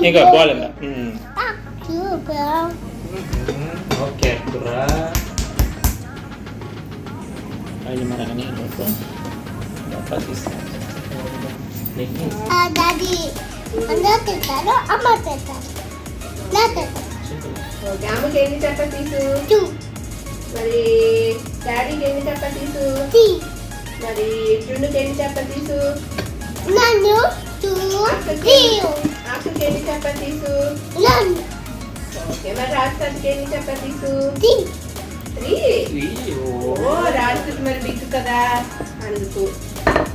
ఇంకా ball okay కుర్రా అది మనకని daddy అందరూ తింటారు అమ్మ తింటారు నా తింటారు ఓకే అమ్మకి ఎన్ని చపాతీసు మరి డాడీకి ఎన్ని చపాతీసు మరి జున్నుకి ఎన్ని చపాతీసు నన్ను అక్కకి ఎన్ని చపాతీసు ఓకే మరి రాజుకి ఎన్ని చపాతీసు 3 ఓ రాజుకి మరి బిగ్గు కదా అందుకు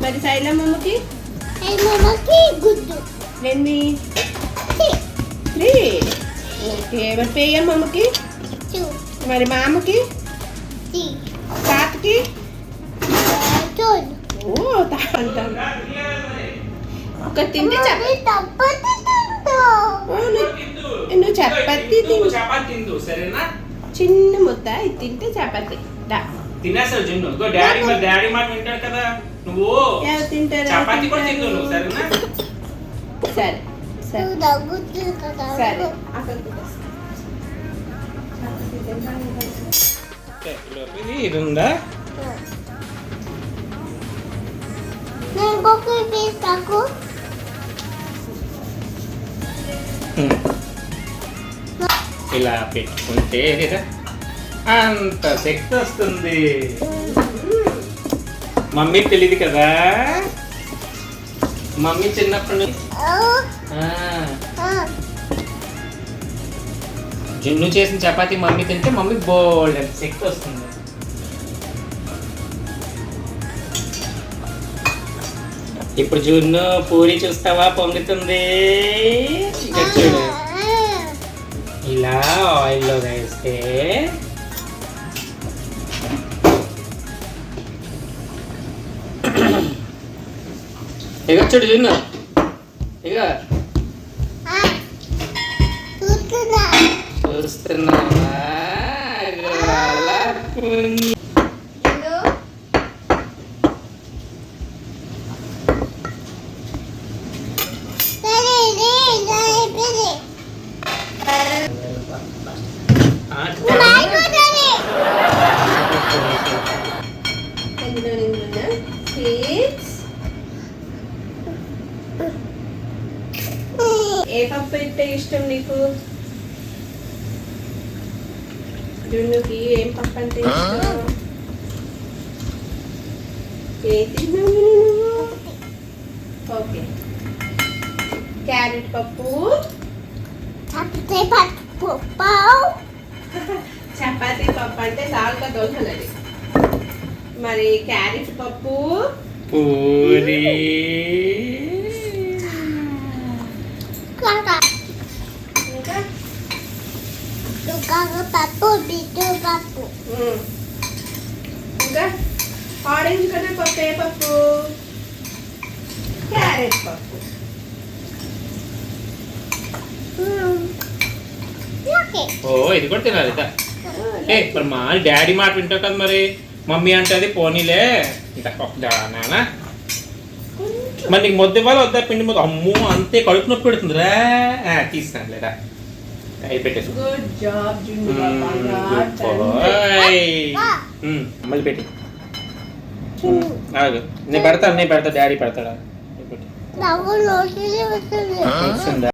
మరి శైలమ్మకి గుడ్డు ఎన్ని 3 ఓకే మరి పేయమ్మకి మరి మామకి తాతకి ఓ తాంటాను ఒక తింటే నువ్వు చపాతి తిందు సరేనా చిన్న ముద్ద ఇది తింటే చపాతి తినేసావు జున్ను డాడీ మరి డాడీ మాట వింటాడు కదా నువ్వు తింటారు చపాతి కూడా తిందు నువ్వు సరేనా సరే సరే సరే ఇది ఉందా ఇలా పెట్టుకుంటే అంత శక్తి వస్తుంది మమ్మీ తెలియదు కదా మమ్మీ చిన్నప్పటి నుంచి జున్ను చేసిన చపాతీ మమ్మీ తింటే మమ్మీ బోల్డ్ అంత శక్తి వస్తుంది ఇప్పుడు జున్ను పూరి చూస్తావా పొంగుతుంది చూడు ఇలా ఆయిల్లో వేస్తే ఇక చూడు జున్ను ఇక చూస్తున్నావా ఏ పప్పు అయితే ఇష్టం నీకు జున్నుకి ఏం పప్పు అంటే ఇష్టం ఏ తిన్నావు నువ్వు ఓకే క్యారెట్ పప్పు చపాతీ పప్పు అంటే దాల్కా దోశలది మరి క్యారెట్ పప్పు పూరి పప్పు బిడ్డు పప్పు ఇంకా ఆరెంజ్ కలర్ పప్పు ఏ పప్పు క్యారెట్ పప్పు ఓ ఇది కూడా తినాలి మరి మా డాడీ మాట వింటావు కదా మరి మమ్మీ అంటది పోనీలే ఇంత నానా మరి నీకు మొద్దు ఇవ్వాలి వద్దా పిండి మొద్దు అమ్మో అంతే కడుపు నొప్పి పెడుతుందిరా తీస్తాను లేదా అయి పెట్టేసి గుడ్ జాబ్ మళ్ళీ పెట్టి నేను పెడతా డాడీ పెడతాడా